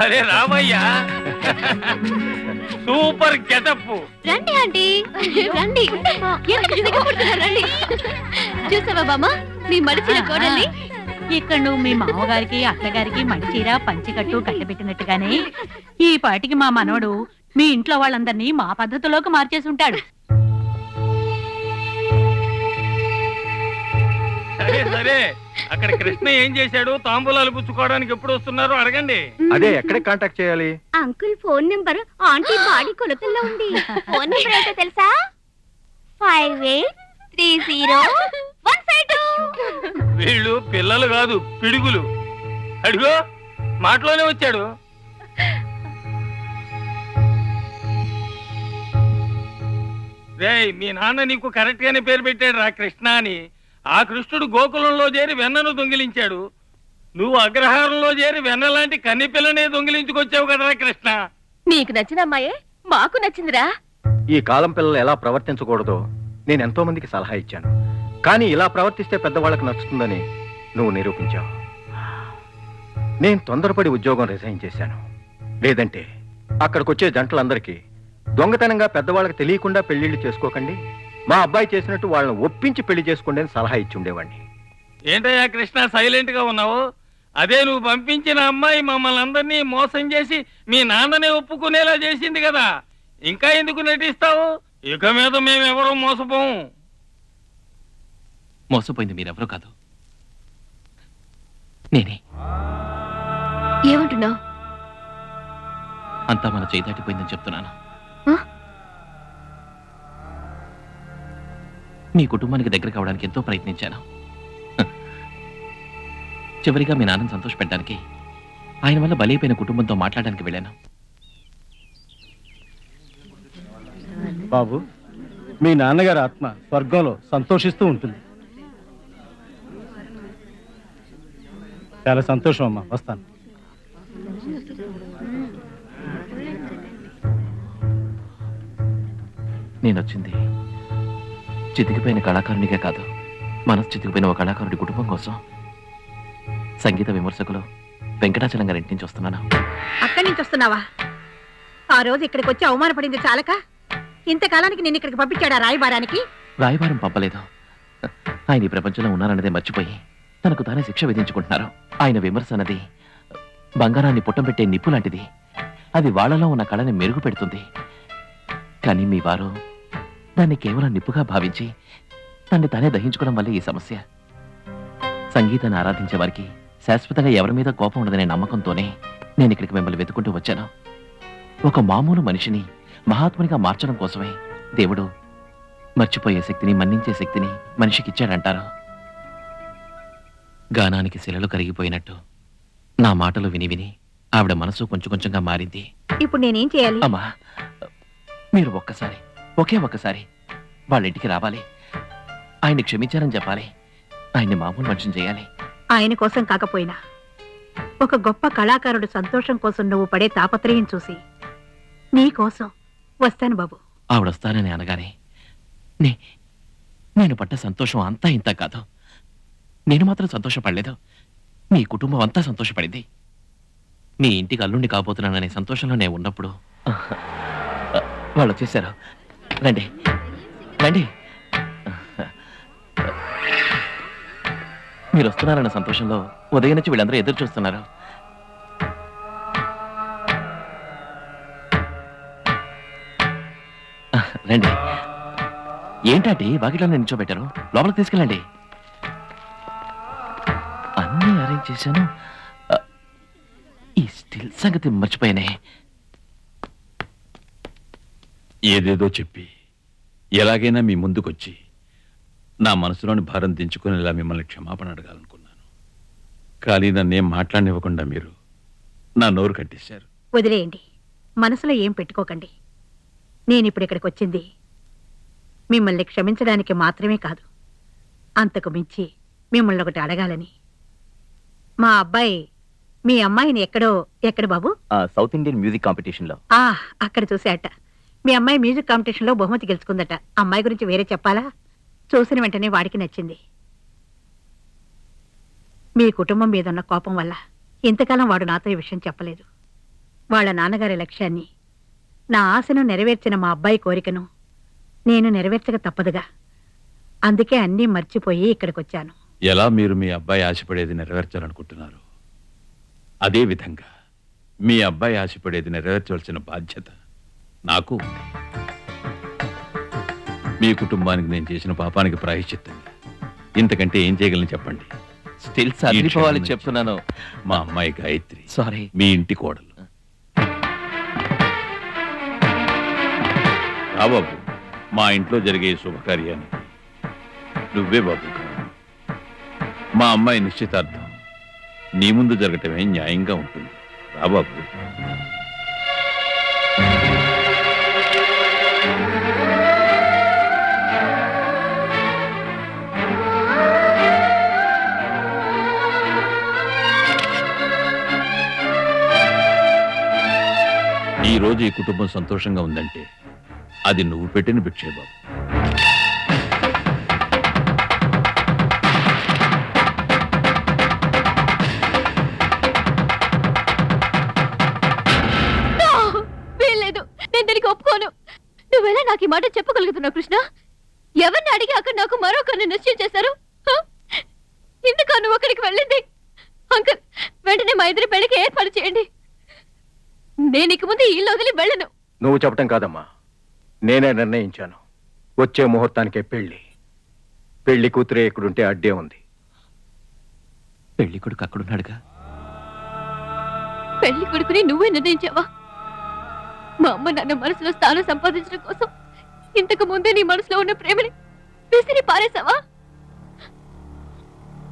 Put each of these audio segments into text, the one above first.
అరే రామయ్యా, super getup. రండి ఆంటీ, రండి. ఎందుకు సిగ్గుపడుతున్నారు? రండి. చూసావా బామ్మ మీ మడిచిన కోడల్ని? ఇక్కడ నువ్వు మీ మామగారికి అత్తగారికి మడిచీర పంచికట్టు కట్టబెట్టినట్టుగానే ఈ పాటికి మా మనవడు మీ ఇంట్లో వాళ్ళందరినీ మా పద్ధతిలోకి మార్చేసి ఉంటాడు. సరే సరే, అక్కడ కృష్ణ ఏం చేశాడు? తాంబూలాలు పుచ్చుకోవడానికి ఎప్పుడు వస్తున్నారో అడగండి. అదే ఎక్కడ కాంటాక్ట్ చేయాలి? Uncle phone number aunty body కొలతల్లో ఉంది. ఫోన్ నెంబర్ ఏంటో తెలుసా? 58301552. వీళ్ళు పిల్లలు కాదు, పిడుగులు. అడిగో మాటలోనే వచ్చాడు. రేయ్, మీ నాన్న నీకు కరెక్ట్ గానే పేరు పెట్టాడు రా, కృష్ణ అని. ఆ కృష్ణుడు గోకులంలో చేరి వెన్నను దొంగిలించాడు. నువ్వు అగ్రహారంలో చేరి వెన్న లాంటి కన్ని పిల్లనే దొంగిలించుకొచ్చావు కదరా కృష్ణ. నీకు నచ్చిన అమ్మాయే మాకు నచ్చిందిరా. ఈ కాలం పిల్లలు ఎలా ప్రవర్తించకూడదో నేను ఎంతో మందికి సలహా ఇచ్చాను. కానీ ఇలా ప్రవర్తిస్తే పెద్దవాళ్ళకి నచ్చుతుందని నువ్వు నిరూపించావు. నేను తొందరపడి ఉద్యోగం రిజైన్ చేశాను. లేదంటే అక్కడికొచ్చే జంటలందరికీ దొంగతనంగా పెద్దవాళ్ళకి తెలియకుండా పెళ్లిళ్ళు చేసుకోకండి, మా అబ్బాయి చేసినట్టు వాళ్ళని ఒప్పించి పెళ్లి చేసుకోండి అని సలహా ఇచ్చి ఉండేవాడిని. ఏంటయ్యా కృష్ణ సైలెంట్ గా ఉన్నావు? అదే నువ్వు పంపించిన అమ్మాయి మమ్మల్ని అందరినీ మోసం చేసి మీ నాన్ననే ఒప్పుకునేలా చేసింది కదా. ఇంకా ఎందుకు నటిస్తావు? ఇక మీద మేమెవరూ మోసపోము. మోసపోయింది మీరెవరూ కాదు, నేనే. ఏమంటున్నావు? అంతా మన చేయి దాటిపోయిందని చెప్తున్నాను. మీ కుటుంబానికి దగ్గర కావడానికి ఎంతో ప్రయత్నించాను. చివరిగా మీ నాన్నని సంతోష పెట్టడానికి, ఆయన వల్ల బలైపోయిన కుటుంబంతో మాట్లాడడానికి వెళ్ళాను. బాబు, మీ నాన్నగారి ఆత్మ స్వర్గంలో సంతోషిస్తూ ఉంటుంది. చాలా సంతోషం అమ్మా, వస్తాను. నేనొచ్చింది చితికిపోయిన కళాకారునిగా కాదు, మనసు చితికిపోయిన ఒక కళాకారుడి కుటుంబం కోసం. సంగీత విమర్శకులు వెంకటాచలం గారి ఇంటి నుంచి వస్తున్నాను. అక్కడి నుంచి వస్తున్నావా? ఆ రోజు ఇక్కడికి వచ్చి అవమానపడింది చాలక ఇంతకాలానికి నేను ఇక్కడికి పంపించాడా రాయబారానికి? రాయబారం పంపలేదు. ఆయన ఈ ప్రపంచంలో ఉన్నారన్నదే మర్చిపోయి తనకు తానే శిక్ష విధించుకుంటున్నారు. ఆయన విమర్శ అన్నది బంగారాన్ని పుట్టం పెట్టే నిప్పు లాంటిది. అది వాళ్ళలో ఉన్న కళని మెరుగు పెడుతుంది. కానీ మీ వారు దాన్ని కేవలం నిప్పుగా భావించి తన్ని తానే దహించుకోవడం వల్ల ఈ సమస్య. సంగీతాన్ని ఆరాధించే వారికి శాశ్వతంగా ఎవరి మీద కోపం ఉండదనే నమ్మకంతోనే నేను ఇక్కడికి మిమ్మల్ని వెతుకుంటూ వచ్చాను. ఒక మామూలు మనిషిని మహాత్మునిగా మార్చడం కోసమే దేవుడు మర్చిపోయే శక్తిని, మన్నించే శక్తిని మనిషికిచ్చాడంటారు. గానానికి శిలలు కరిగిపోయినట్టు నా మాటలు విని విని ఆవిడ మనసు కొంచెం కొంచెంగా మారింది. ఇప్పుడు నేనేం చేయాలి? అమ్మా, మీరు ఒకే ఒక్కసారి వాళ్ళ ఇంటికి రావాలి. ఆయన్ని క్షమించారని చెప్పాలి. ఆయన్ని మామూలు మనిషిని చేయాలి. ఆయన కోసం కాకపోయినా ఒక గొప్ప కళాకారుడు సంతోషం కోసం నువ్వు పడే తాపత్రయం చూసి నీ కోసం వస్తాను బాబు. ఆవిడొస్తానని అనగానే నేను పడ్డ సంతోషం అంతా ఇంత కాదు. నేను మాత్రం సంతోషపడలేదు, మీ కుటుంబం అంతా సంతోషపడింది. మీ ఇంటికి అల్లుండి కాబోతున్నాననే సంతోషంలో నేను ఉన్నప్పుడు వాళ్ళు వచ్చేసారు. రండి రండి. మీరు వస్తున్నారన్న సంతోషంలో ఉదయం నుంచి వీళ్ళందరూ ఎదురు చూస్తున్నారు. రండి. ఏంటంటే వాకిట్లో నిల్చోబెట్టారు, లోపలికి తీసుకెళ్ళండి. అన్నీ అరేంజ్ చేశాను. ఈ స్టిల్ సంగతి మర్చిపోయానే. ఏదేదో చెప్పి ఎలాగైనా మీ ముందుకొచ్చి నా మనసులోని భారం దించుకునేలా మిమ్మల్ని క్షమాపణ అడగాలనుకున్నాను. కానీ నన్నేం మాట్లాడనివ్వకుండా మీరు నా నోరు కట్టేశారు. వదిలేయండి, మనసులో ఏం పెట్టుకోకండి. నేనిప్పుడు ఇక్కడికి వచ్చింది మిమ్మల్ని క్షమించడానికి మాత్రమే కాదు, అంతకు మించి మిమ్మల్ని ఒకటి అడగాలని. మా అబ్బాయి మీ అమ్మాయిని ఎక్కడ బాబు? సౌత్ ఇండియన్ మ్యూజిక్ కాంపిటీషన్ లో. అక్కడ చూసాట. మీ అమ్మాయి మ్యూజిక్ కాంపిటీషన్ లో బహుమతి గెలుచుకుందట. అమ్మాయి గురించి వేరే చెప్పాలా? చూసిన వెంటనే వాడికి నచ్చింది. మీ కుటుంబం మీదున్న కోపం వల్ల ఇంతకాలం వాడు నాతో ఈ విషయం చెప్పలేదు. వాళ్ళ నాన్నగారి లక్ష్యాన్ని, నా ఆశను నెరవేర్చిన మా అబ్బాయి కోరికను నేను నెరవేర్చక తప్పదుగా. అందుకే అన్నీ మర్చిపోయి ఇక్కడికొచ్చాను. ఎలా మీరు మీ అబ్బాయి ఆశపడేది నెరవేర్చాలనుకుంటున్నారు, అదే విధంగా మీ అబ్బాయి ఆశపడేది నెరవేర్చవలసిన బాధ్యత నాకు ఉంది. మీ కుటుంబానికి నేను చేసిన పాపానికి ప్రాయశ్చిత్తంగా ఇంతకంటే ఏం చేయగలను చెప్పండి. స్టిల్ చదివిపోవాలి చెప్తున్నాను. మా అమ్మాయి గాయత్రి, సారీ. మీ ఇంటి కోడలు. రా బాబు, మా ఇంట్లో జరిగే ఈ శుభకార్యానికి నువ్వే బాబు. మా అమ్మాయి నిశ్చితార్థం నీ ముందు జరగటమే న్యాయంగా ఉంటుంది. రా బాబు. ఈ రోజు ఈ కుటుంబం సంతోషంగా ఉందంటే అది నువ్వు పెట్టిన భిక్షే బాబు. వీల్లేదు, నేను దీనికి ఒప్పుకోను. నువ్వెలా నాకు ఈ మాట చెప్పగలుగుతున్నావు కృష్ణ? ఎవరిని అడిగి అక్కడ నాకు మరొకరిని నిశ్చయం చేశారు? ఇందుకా నువ్వు అక్కడికి వెళ్ళింది? అంకుల్, వెంటనే మా ఇద్దరి పెళ్లికి ఏర్పాటు చేయండి. నేను ఇక ముందు ఈ ఇల్లు వదిలి వెళ్ళను. నువ్వు చెప్పటం కాదమ్మా, నేనే నిర్ణయించాను. వచ్చే ముహూర్తానికే పెళ్లి. పెళ్లి కూతురే ఇక్కడుంటే అడ్డే ఉంది. పెళ్లి కొడుకు అక్కడున్నాడుగా. పెళ్లి కొడుకుని నువ్వే నిర్ణయించావా? మా అమ్మ నాన్న మనసులో స్థానం సంపాదించడం కోసం ఇంతకు ముందే నీ మనసులో ఉన్న ప్రేమని విసిరి పారేసావా?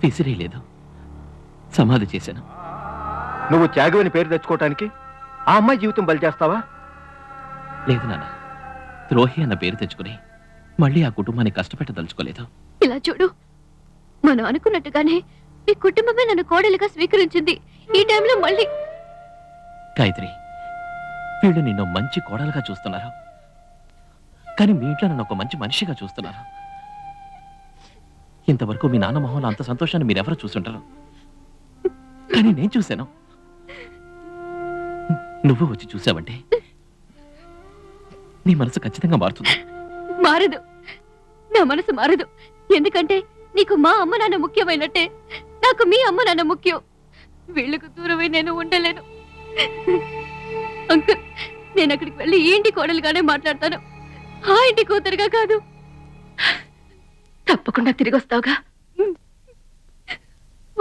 విసిరే లేదు, సమాధి చేశాను. నువ్వు త్యాగమని పేరు తెచ్చుకోవటానికి ఆ అమ్మాయి జీవితం బలి చేస్తావా? లేదు నాన్న, ద్రోహి అన్న పేరు తెచ్చుకుని మళ్ళీ ఆ కుటుంబాన్ని కష్టపెట్టదలుచుకోలేదు. ఇలా చూడు, మనం అనుకున్నట్టుగానే మీ కుటుంబమే నన్ను కోడలిగా స్వీకరించింది. ఈ టైంలో మళ్ళీ గాయత్రి, వీళ్ళు నిన్ను మంచి కోడలుగా చూస్తున్నారు, కానీ మీ ఇంట్లో నన్ను ఒక మంచి మనిషిగా చూస్తున్నారు. ఇంతవరకు మీ నాన్న మొహంలో అంత సంతోషాన్ని మీరెవరూ చూసుంటారు, కానీ నేను చూశాను. నువ్వు వచ్చి చూసావంటే నీ మనసు ఖచ్చితంగా మారుతుంది. మారదు, నా మనసు మారదు. ఎందుకంటే నీకు మా అమ్మ నాన్న ముఖ్యమైనట్టే నాకు మీ అమ్మ నాన్న ముఖ్యం. వీళ్ళకు దూరమై నేను ఉండలేను. అంకుల్, నేను అక్కడికి వెళ్ళి ఈ ఇంటి కోడలుగానే మాట్లాడతాను, ఆ ఇంటి కూతురుగా కాదు. తప్పకుండా తిరిగి వస్తావుగా?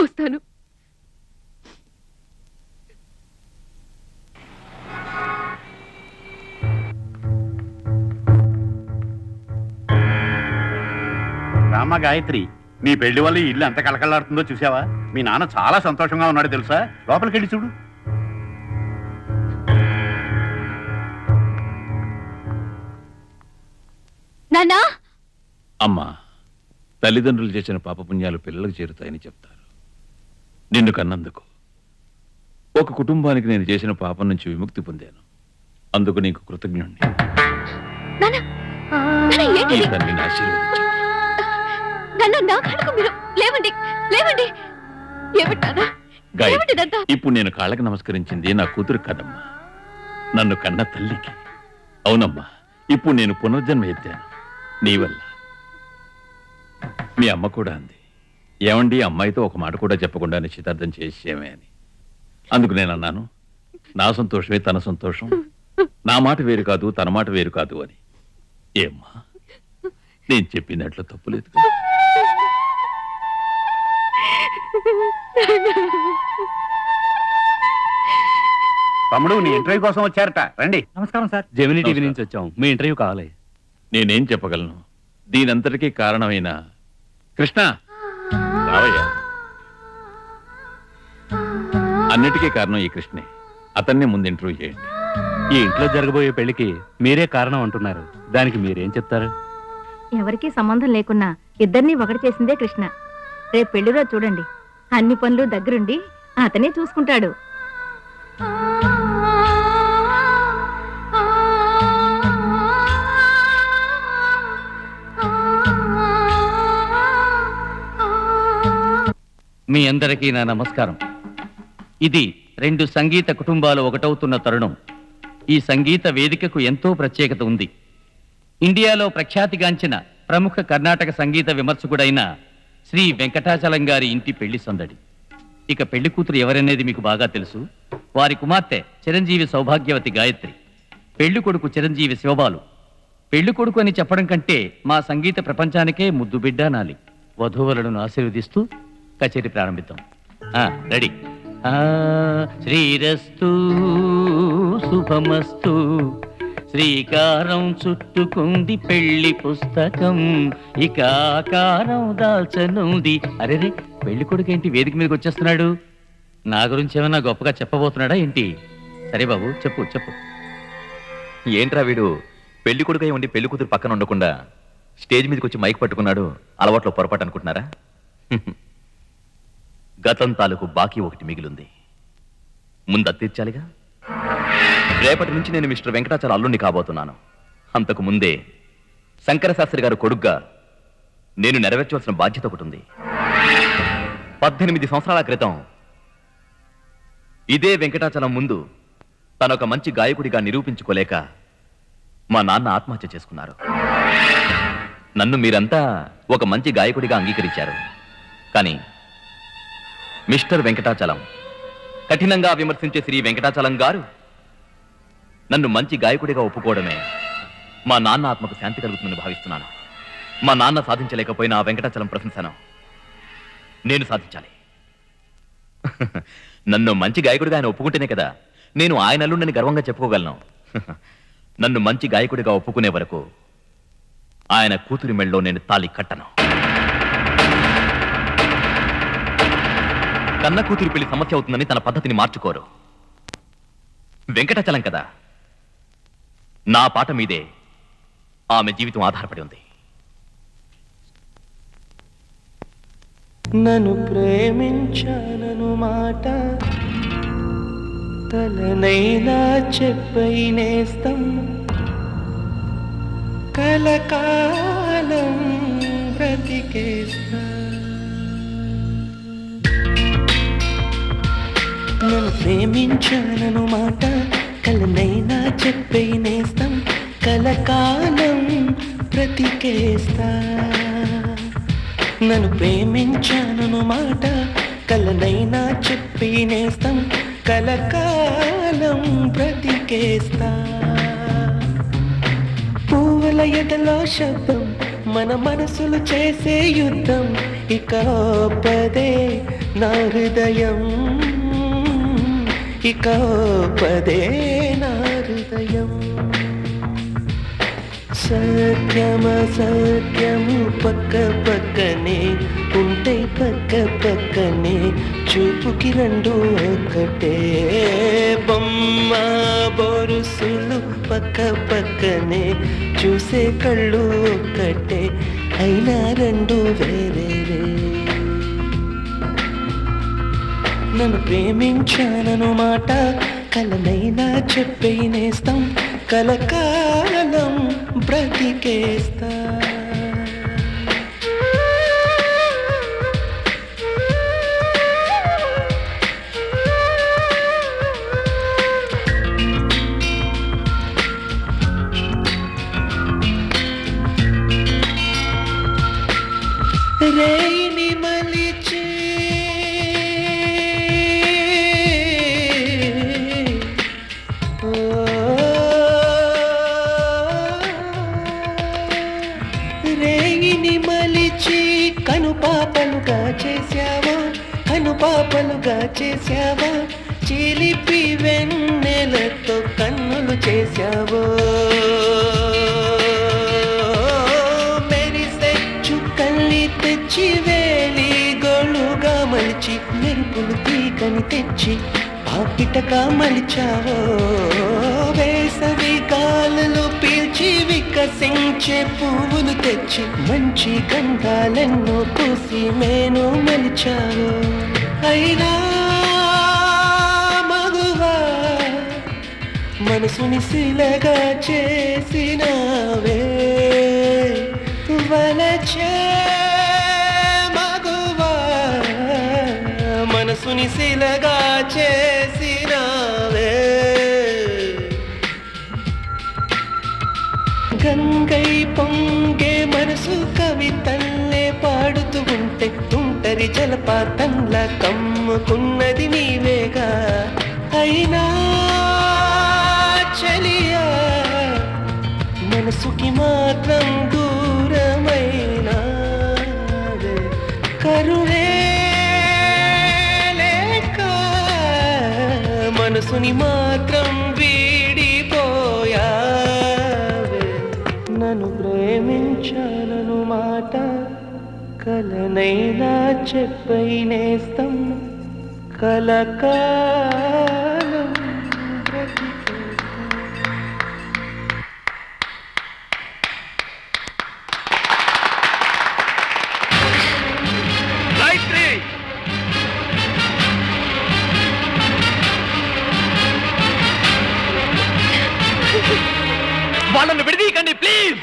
వస్తాను. రామ గాయత్రి, నీ పెళ్లి వల్ల ఈ ఇల్లు ఎంత కలకలాడుతుందో చూసావా? మీ నాన్న చాలా సంతోషంగా ఉన్నాడు తెలుసా? లోపలికి వెళ్ళి చూడు. నాన్నా, అమ్మా, తల్లిదండ్రులు చేసిన పాపపుణ్యాలు పిల్లలకు చేరుతాయని చెప్తారు. నిన్ను కన్నందుకు, ఒక కుటుంబానికి నేను చేసిన పాపం నుంచి విముక్తి పొందాను. అందుకు నీకు కృతజ్ఞుణ్ణి. నాన్నా, నాన్నా, ఈ ఏంటిది? తల్లిని ఆశీర్వదించు. నాన్నా, నా కళ్ళకు మీరు లేవండి, లేవండి. ఏమిటానా? గాయత్రి, ఏమిటిదంతా? ఇప్పుడు నేను కాళ్ళకి నమస్కరించింది నా కూతురు కదమ్మా, నన్ను కన్న తల్లికి. అవునమ్మా, ఇప్పుడు నేను పునర్జన్మ ఎత్తాను నీ వల్ల. మీ అమ్మ కూడా అంది, ఏమండి అమ్మాయితో ఒక మాట కూడా చెప్పకుండా నిశ్చితార్థం చేసేమే అని. అందుకు నేను అన్నాను, నా సంతోషమే తన సంతోషం, నా మాట వేరు కాదు తన మాట వేరు కాదు అని. ఏమ్మా, నేను చెప్పినట్లు తప్పులేదు కదా? తమ్ముడు, నీ ఇంటర్వ్యూ కోసం వచ్చారట, రండి. నమస్కారం సార్. జెమినీ టీవీ నుంచి వచ్చాం. మీ ఇంటర్వ్యూ కావాలి. నేనేం చెప్పగలను? దీనంతటికీ కారణమైన కృష్ణ, రావయ్యా. అన్నిటికీ కారణం ఈ కృష్ణే. అతన్నే ముందు ఇంటర్వ్యూ చేయండి. ఈ ఇంట్లో జరగబోయే పెళ్లికి మీరే కారణం అంటున్నారు. దానికి మీరేం చెప్తారు? ఎవరికీ సంబంధం లేకున్నా ఇద్దరినీ ఒకటి చేసిందే కృష్ణ. రేపు పెళ్లిలో చూడండి, అన్ని పనులు దగ్గరుండి అతనే చూసుకుంటాడు. మీ అందరికీ నా నమస్కారం. ఇది రెండు సంగీత కుటుంబాలు ఒకటవుతున్న తరుణం. ఈ సంగీత వేదికకు ఎంతో ప్రత్యేకత ఉంది. ఇండియాలో ప్రఖ్యాతిగాంచిన ప్రముఖ కర్ణాటక సంగీత విమర్శకుడైన శ్రీ వెంకటాచలం గారి ఇంటి పెళ్లి సందడి. ఇక పెళ్లి కూతురు ఎవరనేది మీకు బాగా తెలుసు. వారి కుమార్తె చిరంజీవి సౌభాగ్యవతి గాయత్రి, పెళ్లి కొడుకు చిరంజీవి శివబాలు. పెళ్లి కొడుకు అని చెప్పడం కంటే మా సంగీత ప్రపంచానికే ముద్దు బిడ్డ నాలి. వధూవరులను ఆశీర్వదిస్తూ కచేరీ ప్రారంభిద్దాం. రెడీ. శ్రీరస్తు శుభమస్తు, శ్రీకారం చుట్టుకుంది పెళ్లి పుస్తకం, ఇక ఆకారం దాల్చనుంది. అరేరే, పెళ్లి కొడుకు ఏంటి వేదిక మీదకి వచ్చేస్తున్నాడు? నా గురించి ఏమన్నా గొప్పగా చెప్పబోతున్నాడా ఏంటి? సరే బాబు, చెప్పు చెప్పు. ఏంట్రా వీడు పెళ్లి కొడుకై ఉండి పెళ్లి కూతురు పక్కన ఉండకుండా స్టేజ్ మీదకి వచ్చి మైక్ పట్టుకున్నాడు? అలవాట్లో పొరపాటు అనుకుంటున్నారా? గతం తాలూకు బాకీ ఒకటి మిగిలింది, ముందు తీర్చాలిగా. రేపటి నుంచి నేను మిస్టర్ వెంకటాచల అల్లుణ్ణి కాబోతున్నాను. అంతకు ముందే శంకరశాస్త్రి గారు కొడుగ్గా నేను నెరవేర్చవలసిన బాధ్యత ఒకటి ఉంది. 18 సంవత్సరాల క్రితం ఇదే వెంకటాచలం ముందు తనొక మంచి గాయకుడిగా నిరూపించుకోలేక మా నాన్న ఆత్మహత్య చేసుకున్నారు. నన్ను మీరంతా ఒక మంచి గాయకుడిగా అంగీకరించారు. కానీ మిస్టర్ వెంకటాచలం, కఠినంగా విమర్శించే శ్రీ వెంకటాచలం గారు నన్ను మంచి గాయకుడిగా ఒప్పుకోవడమే మా నాన్న ఆత్మకు శాంతి కలుగుతుందని భావిస్తున్నాను. మా నాన్న సాధించలేకపోయిన ఆ వెంకటాచలం ప్రశంసను నేను సాధించాలి. నన్ను మంచి గాయకుడిగా ఆయన ఒప్పుకుంటేనే కదా నేను ఆయన అల్లుండని గర్వంగా చెప్పుకోగలను. నన్ను మంచి గాయకుడిగా ఒప్పుకునే వరకు ఆయన కూతురి మెళ్ళలో నేను తాళి కట్టను. కన్న కూతురి పెళ్లి సమస్య అవుతుందని తన పద్ధతిని మార్చుకోరు. వెంకటాచలం కదా, నా పాట మీదే ఆమె జీవితం ఆధారపడి ఉంది. నన్ను ప్రేమించానను మాట తలనైనా చెప్పై నేస్తం, కలకాలం బ్రతికేస్తా. నన్ను ప్రేమించానను మాట కలనైనా చెప్పై నేస్తం, కలకాలం బ్రతికేస్తా. నన్ను ప్రేమించానను మాట కలనైనా చెప్పి నేస్తం, కలకాలం బ్రతికేస్తా. పువ్వుల ఎదలో శబ్దం, మన మనసులు చేసే యుద్ధం, ఇక పదే నా హృదయం, ఇక పదే నా హృదయం. సత్యమ సత్యము పక్క పక్కనే ఉంటే పక్క పక్కనే, చూపుకి రెండు ఒక్కటే. బొమ్మ బొరుసులు పక్క పక్కనే, చూసే కళ్ళు ఒక్కటే, అయినా రెండు వేరేవే. నన్ను ప్రేమించానను మాట కలనైనా చెప్పే నేస్తం, కలకాలం బ్రతికేస్తా. రేయిని మలిచి రేయిని మలిచి కనుపాపలుగా చేశావా, కనుపాపలుగా చేశావా, చిలిపి వెన్నెలతో కన్నులు చేశావో. మెరిసే చుక్కల్ని తెచ్చి వేలి గొళ్ళుగా మలిచి, మెరుపులు తీగని తెచ్చి పాపిటగా మలిచావో. వేసవి గాలులు పీల్చి వికసించే పువ్వులు తెచ్చి, మంచి గంధాలెన్నో పూసి మేను మలిచావో. అయినా మగువా మనసుని శిలగా చేసినావే, వలచే మగువా మనసుని శిలగా చేసి గంగై పొంగే మనసు కవితల్లే పాడుతూ ఉంటే తుంటరి జలపాతంలా కమ్ముకున్నది నీవేగా. అయినా చలియా మనసుకి మాత్రం దూరమైన కరుణే లేక మనసుని మాత్రం వీడిపోయావే. నన్ను ప్రేమించాలను మాట కలనైనా చెప్పై నేస్తం కలకాలం బ్రతికే. వాళ్ళని విడదీయకండి ప్లీజ్.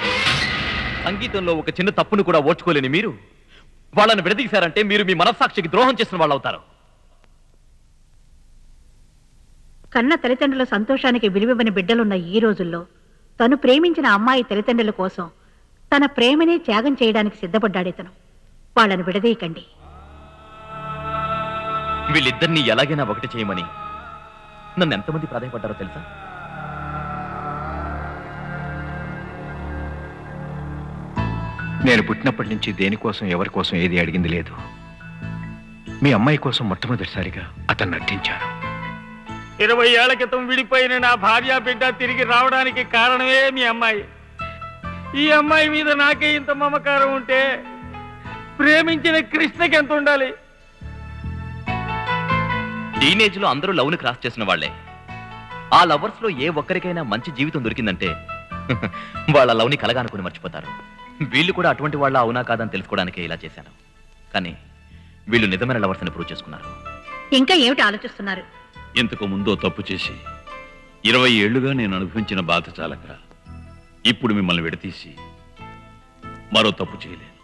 సంగీతంలో ఒక చిన్న తప్పును కూడా ఓర్చుకోలేని మీరు వాళ్ళని విడదీశారంటే మీరు మీ మనస్సాక్షికి ద్రోహం చేసిన వాళ్ళు అవుతారు. కన్న తల్లిదండ్రుల సంతోషానికి విలువివ్వని బిడ్డలున్న ఈ రోజుల్లో తను ప్రేమించిన అమ్మాయి తల్లిదండ్రుల కోసం తన ప్రేమనే త్యాగం చేయడానికి సిద్ధపడ్డాడితను. వాళ్ళని విడదీయకండి. వీళ్ళిద్దరినీ ఎలాగైనా ఒకటి చేయమని నన్ను ఎంతమంది ప్రాధాయపడ్డారో తెలుసా? నేను పుట్టినప్పటి నుంచి దేనికోసం ఎవరి కోసం ఏది అడిగింది లేదు. మీ అమ్మాయి కోసం మొట్టమొదటిసారిగా అతన్ని అర్థించాను. 20 ఏళ్ల క్రితం విడిపోయిన నా భార్య బిడ్డ తిరిగి రావడానికి కారణమే మీ అమ్మాయి. ఈ అమ్మాయి మీద నాకే ఇంత మమకారం ఉంటే ప్రేమించిన కృష్ణకి ఎంత ఉండాలి? టీనేజ్ లో అందరూ లవ్ ని క్రాస్ చేసిన వాళ్లే. ఆ లవర్స్ లో ఏ ఒక్కరికైనా మంచి జీవితం దొరికిందంటే వాళ్ళ లవ్ ని కలగానుకుని మర్చిపోతారు. వీళ్ళు కూడా అటువంటి వాళ్ళ అవునా కాదని తెలుసుకోవడానికే ఇలా చేశాను. కానీ వీళ్ళు నిజమైన లవర్స్ అని ప్రూవ్ చేసుకున్నారు. ఇంకా ఏమిటి ఆలోచిస్తున్నారు? ఇంతకు ముందో తప్పు చేసి 20 ఏళ్లుగా నేను అనుభవించిన బాధ చాలక ఇప్పుడు మిమ్మల్ని విడతీసి మరో తప్పు చేయలేను.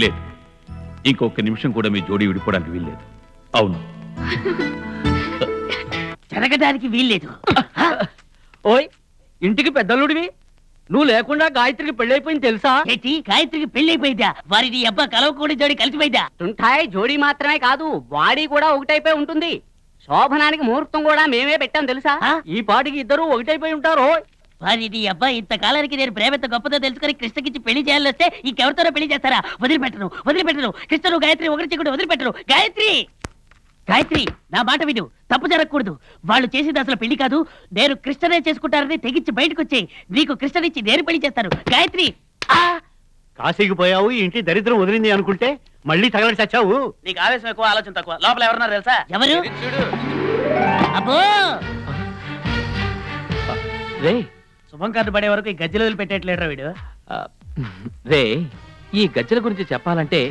లేదు, ఇంకొక నిమిషం కూడా మీ జోడీ విడిపోవడానికి వీల్లేదు. అవును, జరగడానికి వీల్లేదు. ఓయ్, ఇంటికి పెద్దలుడివి, నువ్వు లేకుండా గాయత్రికి పెళ్ళైపోయింది తెలుసా? ఏంటి, గాయత్రికి పెళ్ళైపోయిందా? వారి నీ అబ్బా కలవకూడి జోడి కలిసిపోయిందా? తుంటాయ్ జోడీ మాత్రమే కాదు, బాడీ కూడా ఒకటైపోయి ఉంటుంది. శోభనానికి ముహూర్తం కూడా మేమే పెట్టాం తెలుసా? ఈ పాటికి ఇద్దరు ఒకటైపోయి ఉంటారు. వారి నీ అబ్బా ఇంతకాలానికి నేను ప్రేమతో గొప్పతో తెలుసుకొని కృష్ణకిచ్చి పెళ్లి చేయాలని వస్తే ఇంకెవరితోనో పెళ్లి చేస్తారా? వదిలిపెట్టరు, వదిలిపెట్టరు. కృష్ణను గాయత్రి ఒకరి చెక్కుడు వదిలిపెట్టరు. గాయత్రి, గాయత్రి, నా మాట విను. తప్పు జరగకూడదు. వాళ్ళు చేసేది అసలు పెళ్లి కాదు. నేను కృష్ణనే చేసుకుంటారని తెగించి బయటకు వచ్చేయి. నీకు కృష్ణనిచ్చి నేను పెళ్లి చేస్తాను. గాయత్రి, కాశీకి పోయావు, ఈ ఇంటి దరిద్రం వదిలింది అనుకుంటే మళ్ళీ తగలడి చచ్చావు. నీకు ఆవేశం ఎక్కువ, ఆలోచన తక్కువ. లోపల ఎవరన్నారు తెలుసా? ఎవరు? అబ్బో, రే, శుభం కార్డు పడే వరకు ఈ గజ్జలు వదిలి పెట్టేట్లేడరా వీడు. రే, ఈ గజ్జల గురించి చెప్పాలంటే